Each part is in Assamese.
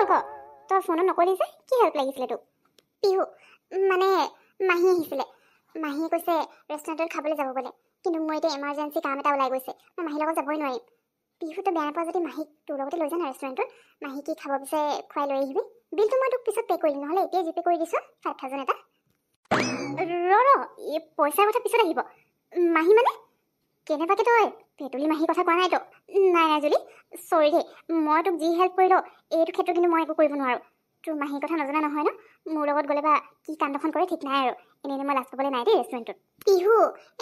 ক তই ফোনত নকলি যে কি হেল্প লাগিছিলে তোক পিহু মানে মাহী আহিছিলে মাহীয়ে কৈছে ৰেষ্টুৰেণ্টত খাবলৈ যাব বোলে কিন্তু মোৰ এতিয়া এমাৰ্জেঞ্চি কাম এটা ওলাই গৈছে মই মাহীৰ লগত যাবই নোৱাৰিম পিহুটো বেয়া নাপাওঁ যদি মাহীক তোৰ লগতে লৈ যা না ৰেষ্টুৰেণ্টত মাহী কি খাব পিছে খুৱাই লৈ আহিবি বিলটো মই তোক পিছত পে' কৰিম নহ'লে এতিয়া জিপে কৰি দিছোঁ 5,000 এটা এই পইচাৰ কথা পিছত আহিব মাহী মানে কেনেবাকে তই পেটুলি মাহীৰ কথা কোৱা নাই তো নাই জুলি চৰি দেই মই তোক যি হেল্প কৰিলোঁ এইটো ক্ষেত্ৰত কিন্তু মই একো কৰিব নোৱাৰোঁ তোৰ মাহীৰ কথা নজনা নহয় ন মোৰ লগত গ'লে বা কি কাণ্ডখন কৰে ঠিক নাই আৰু এনেই মই লাজ পাবলৈ নাই দেই ৰেষ্টুৰেণ্টত পিহু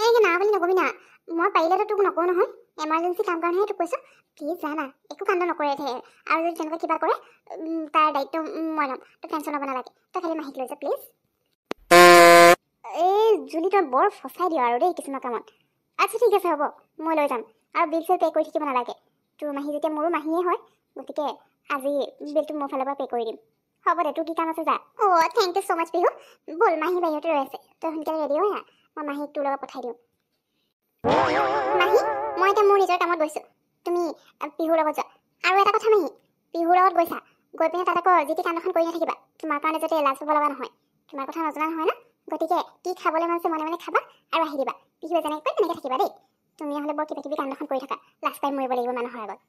এনেকৈ না বুলি নকবি না মই পাৰিলেতো তোক নকওঁ নহয় এমাৰ্জেঞ্চি কাম কাৰণেহে তোক কৈছোঁ প্লিজ জানা একো কাণ্ড নকৰে আৰু যদি তেনেকুৱা কিবা কৰে তাৰ দায়িত্ব মই ল'ম তই টেনশ্যন ল'ব নালাগে তই খালি মাহীক লৈ যা প্লিজ এই জুলি তই বৰ ফচাই দিয় আৰু দেই কিছুমান কামত আচ্ছা ঠিক আছে হ'ব মই লৈ যাম আৰু বিল চিল পে' কৰি থাকিব নালাগে তোৰ মাহী যেতিয়া মোৰো মাহীয়ে হয় গতিকে আজি বিলটো মোৰ ফালৰ পৰা পে' কৰি দিম হ'ব দে তোৰ কি কাম আছে যা থেংক ইউ ছ' মাছ পিহু ব'ল মাহী বাহিৰতে ৰৈ আছে তই সোনকালে ৰেডি হৈ মই মাহীক তোৰ লগত পঠাই দিওঁ মাহী মই এতিয়া মোৰ নিজৰ কামত গৈছোঁ তুমি পিহুৰ লগত যোৱা আৰু এটা কথা মাহী পিহুৰ লগত গৈছা গৈ পিনে তাত আকৌ যি টি কামখন কৰি নাথাকিবা তোমাৰ কাৰণে যাতে লাজ পাব লগা নহয় তোমাৰ কথা নজনা নহয় ন গতিকে কি খাবলৈ মন আছে মনে মনে খাবা আৰু আহি দিবা পিহুৱে যেনেকৈ কয় তেনেকৈ থাকিবা দেই তুমি হ'লে বৰ কিবা কিবি কামখন কৰি থাকা লাজ পাই মৰিব লাগিব মানুহৰ আগত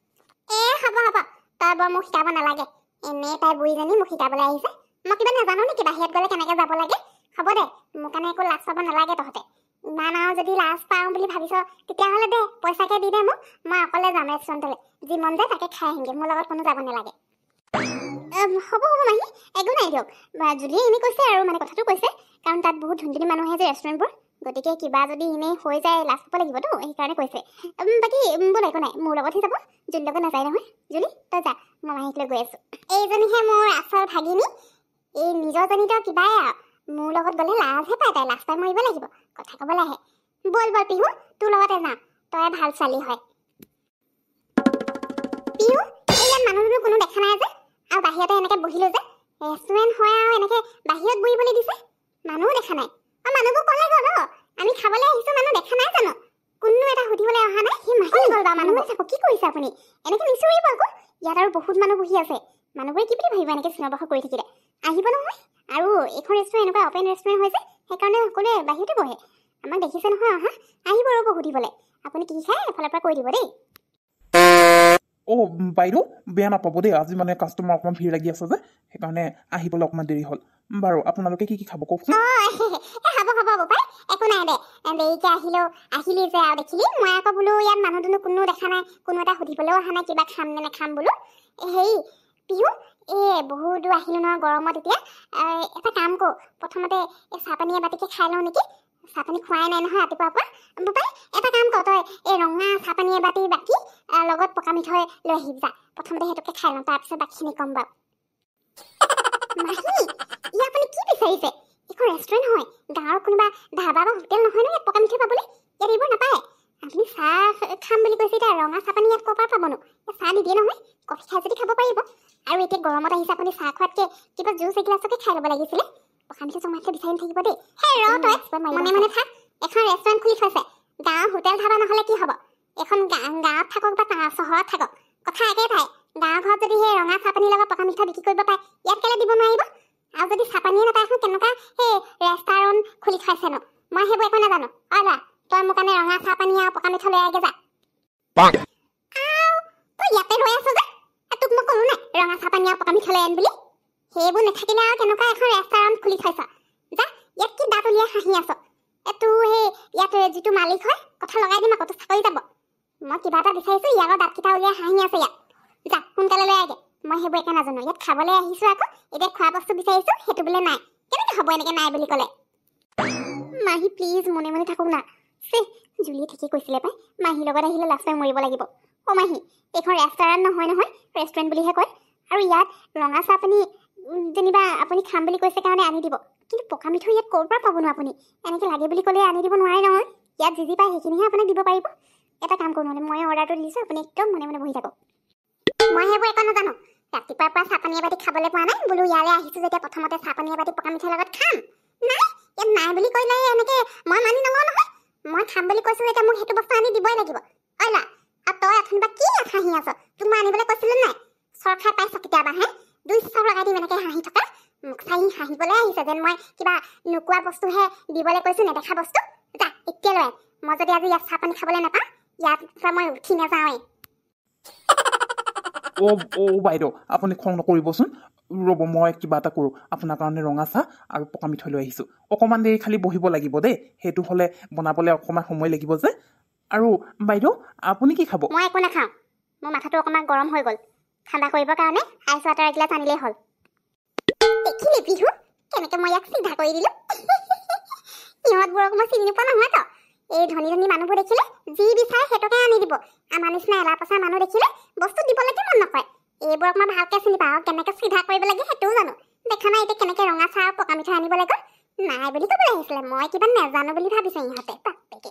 হ'ব তই বৰ মোক শিকাব নালাগে এনেই তাই বুঢ়ীজনী মোক শিকাবলৈ আহিছে মই কিবা নাজানো নেকি বাহিৰত গ'লে কেনেকৈ যাব লাগে হ'ব দে মোৰ কাৰণে একো লাজ পাব নালাগে তহঁতে ইমান আৰু যদি লাজ পাওঁ বুলি ভাবিছ তেতিয়াহ'লে দে পইচাকে দি দে মোক মই অকলে যাম ৰেষ্টুৰেণ্টলৈ যি মন যায় তাকে খাই আহিমগৈ মোৰ লগত কোনো যাব নালাগে হ'ব মাহী একো নাই দিয়ক জুলিয়ে এনেই কৈছে আৰু মানে কথাটো কৈছে কাৰণ তাত বহুত ধুনীয়া মানুহ আহে যে ৰেষ্টুৰেণ্টবোৰ গতিকে কিবা যদি এনেই হৈ যায় লাজ পাব লাগিবতো সেইকাৰণে কৈছে বাকী ব'ল একো নাই মোৰ লগতহে যাব জুলিৰ লগত নাযায় নহয় জুলি তই যা মই মাহীক লৈ গৈ আছোঁ এইজনীহে মোৰ আচল ভাগিনী এই নিজৰজনীতো কিবাই আৰু মোৰ লগত গ'লে লাজহে পায় তাই লাজ পাই মৰিব লাগিব কথা ক'বলৈ আহে ব'ল পিহু তোৰ লগতে যাওঁ তই ভাল ছোৱালী হয় পিহু এই ইয়াত মানুহ কোনো দেখা নাই যে আৰু বাহিৰতে এনেকৈ বহিলোঁ যে ৰেষ্টুৰেণ্ট হয় আৰু এনেকৈ বাহিৰত বহিবলৈ দিছে মানুহো দেখা নাই মানুহবোৰ ক'লে গ'ল আমি খাবলৈ আহিছোঁ মানুহ দেখা নাই জানো কোনো এটা সুধিবলৈ অহা নাই সি মাহি গ'ল বা মানুহবোৰ চাব কি কৰিছে আপুনি এনেকৈ নিচুৰিব আকৌ ইয়াত আৰু বহুত মানুহ বহি আছে মানুহবোৰে কি বুলি ভাবিব এনেকৈ চিঞৰ বাখৰ কৰি থাকিলে আহিব নহয় আৰু এইখন ৰেষ্টুৰেণ্ট এনেকুৱা অপেন ৰেষ্টুৰেণ্ট হৈছে সেইকাৰণে সকলোৱে বাহিৰতে বহে আমাক দেখিছে নহয় অহা আহিব ৰ'ব সুধিবলৈ আপুনি কি খায় এফালৰ পৰা কৈ দিব দেই বাইদেউ বেয়া নাপাব দেই আজি মানে কাষ্টমাৰ অকণমান ভিৰ লাগি আছে যে সেইকাৰণে আহিবলৈ অকণমান দেৰি হ'ল বাৰু আপোনালোকে কি খাব কওকচোন হ'ব পাই একো নাই দে দেৰিকৈ আহিলি যে আৰু দেখিলি মই আকৌ বোলো ইয়াত মানুহ দুনুহ কোনো দেখা নাই কোনো এটা সুধিবলৈও অহা নাই কিবা খাম নে নাখাম বোলো হেৰি পিহু বহুত দূৰ আহিলোঁ নহয় গৰমত এতিয়া এটা কাম কৰোঁ প্ৰথমতে চাহপানী এবাটিকে খাই লওঁ নেকি চাহপানী খোৱাই নাই নহয় ৰাতিপুৱাৰ পৰা বোপাই এটা কাম কৰ তই এই ৰঙা চাহপানী এবাটি বাকি লগত পকা মিঠৈ লৈ আহিব যা প্ৰথমতে সেইটোকে খাই লওঁ তাৰপিছত বাকীখিনি ক'ম বাৰু মাহী ই আপুনি কি বিচাৰিছে এইখন ৰেষ্টুৰেণ্ট হয় গাঁৱৰ কোনোবা ধাবা বা হোটেল নহয় ন ইয়াত পকা মিঠৈ পাবলৈ ইয়াত এইবোৰ নাপায় আপুনি চাহ খাম বুলি কৈছে এতিয়া ৰঙা চাহপানী ইয়াত ক'ৰ পৰা পাবনো চাহ নিদিয়ে নহয় কফি খাই যদি খাব পাৰিব আৰু এতিয়া গৰমত আহিছে আপুনি চাহ খোৱাতকৈ কিবা জুচ এগিলাছকে খাই ল'ব লাগিছিলে পকা মিঠৈ চমাইঠৈ বিচাৰি নাথাকিব দেই তই মনে থাক এখন ৰেষ্টুৰেণ্ট খুলি থৈছে গাঁৱৰ হোটেল ধাবা নহ'লে কি হ'ব এখন গাঁৱত থাকক বা চহৰত থাকক কথা একেটাই গাঁৱৰ ঘৰত যদি সেই ৰঙা চাহপানীৰ লগত পকা মিঠৈ বিক্ৰী কৰিব পাৰে ইয়াত কেলৈ দিব নোৱাৰিব আৰু যদি চাহপানীয়ে নাপায় এখন কেনেকুৱা সেই ৰেষ্টুৰেণ্ট খুলি থৈছে ন মই সেইবোৰ একো নাজানো ল'ৰা তই মোৰ কাৰণে ৰঙা চাহপানী আৰু পকা মিঠৈ লৈ আগে যা তই ইয়াতে ৰৈ আছ যে তোক মই ক'লো নাই ৰঙা চাহপানী আৰু পকা মিঠৈ লৈ আন বুলি সেইবোৰ নাথাকিলে আৰু কেনেকুৱা এখন ৰেষ্টুৰেণ্ট খুলি থৈছ যা ইয়াত কি দাঁত উলিয়াই হাঁহি আছ তোৰ সেই ইয়াত যিটো মালিক হয় কথা লগাই দিম আকৌ তোৰ চাকৰি যাব মই কিবা এটা বিচাৰিছোঁ ইয়াৰ দাঁতকেইটা উলিয়াই হাঁহি আছে ইয়াত যা সোনকালে লৈ আগে মই সেইবোৰ একে নাজানো ইয়াত খাবলৈ আহিছোঁ আকৌ এতিয়া খোৱা বস্তু বিচাৰিছোঁ সেইটো বোলে নাই কেনেকৈ হ'ব এনেকৈ নাই বুলি ক'লে মাহী প্লিজ মনে মনে থাকক না জুলিয়ে ঠিকেই কৈছিলে পাই মাহীৰ লগত আহিলে লাষ্ট টাইম মৰিব লাগিব মাহী এইখন ৰেষ্টুৰেণ্ট নহয় ৰেষ্টুৰেণ্ট বুলিহে কয় আৰু ইয়াত ৰঙা চাহপানী যেনিবা আপুনি খাম বুলি কৈছে কাৰণে আনি দিব কিন্তু পকা মিঠৈ ইয়াত ক'ৰ পৰা পাবনো আপুনি এনেকৈ লাগে বুলি ক'লে আনি দিব নোৱাৰে নহয় ইয়াত যি পায় সেইখিনিহে আপোনাক দিব পাৰিব এটা কাম কৰোঁ নহ'লে মই অৰ্ডাৰটো দিছোঁ আপুনি একদম মনে মনে বহি থাকক মই সেইবোৰ একো নাজানো ৰাতিপুৱাৰ পৰা চাহপানী এবাটি খাবলৈ পোৱা নাই বোলো ইয়ালৈ আহিছোঁ যেতিয়া প্ৰথমতে চাহপানী এবাটি পকা মিঠৈৰ লগত খাম নাই ইয়াত নাই বুলি ক'লে এনেকৈ মই মানি নলওঁ নহয় মই খাম বুলি কৈছোঁ এতিয়া মোক সেইটো বস্তু আনি দিবই লাগিব ল'ৰা আৰু তই এখন বা কি হাঁহি আছ তোক মই আনিবলৈ কৈছিলোঁ নাই চৰকাৰ পাইছ কেতিয়াবা হে দুই চৰ লগাই দিম এনেকৈ হাঁহি থকা মোক চাই হাঁহিবলৈ আহিছে যেন মই কিবা নোকোৱা বস্তুহে দিবলৈ কৈছোঁ নেদেখা বস্তু যা এতিয়া লৈ মই যদি আজি ইয়াত চাহ পানী খাবলৈ নাপাওঁ ইয়াত পৰা মই উঠি নাযাওঁৱেই বাইদেউ আপুনি খং নকৰিবচোন ৰ'ব মই কিবা এটা কৰোঁ আপোনাৰ কাৰণে ৰঙা চাহ আৰু পকা মিঠৈ লৈ আহিছোঁ অকণমান দেৰি খালি বহিব লাগিব দেই সেইটো হ'লে বনাবলৈ অকণমান সময় লাগিব যে আৰু বাইদেউ আপুনি কি খাব মই একো নাখাওঁ মোৰ মাথাটো অকণমান গৰম হৈ গ'ল ঠাণ্ডা কৰিবৰ কাৰণে আইচ ৱাটাৰ এগিলাছ আনিলেই হ'ল দেখিলি বিহু কেনেকৈ মই ইয়াক চিধা কৰি দিলোঁ সিহঁতবোৰক মই চিনি নোপোৱা নহয় তো এই ধনী ধনী মানুহবোৰ দেখিলে যি বিচাৰে সেইটোকে আনি দিব আমাৰ নিচিনা এলা পচা মানুহ দেখিলে বস্তু দিবলৈকে মন নকৰে এইবোৰক মই ভালকৈ চিনি পাওঁ আৰু কেনেকৈ চিধা কৰিব লাগে সেইটোও জানো দেখা নাই এতিয়া কেনেকৈ ৰঙা চাহ আৰু পকা মিঠৈ আনিবলৈ গ'ল নাই বুলি ক'বলৈ আহিছিলে মই কিবা নাজানো বুলি ভাবিছে ইহঁতে বাপেকে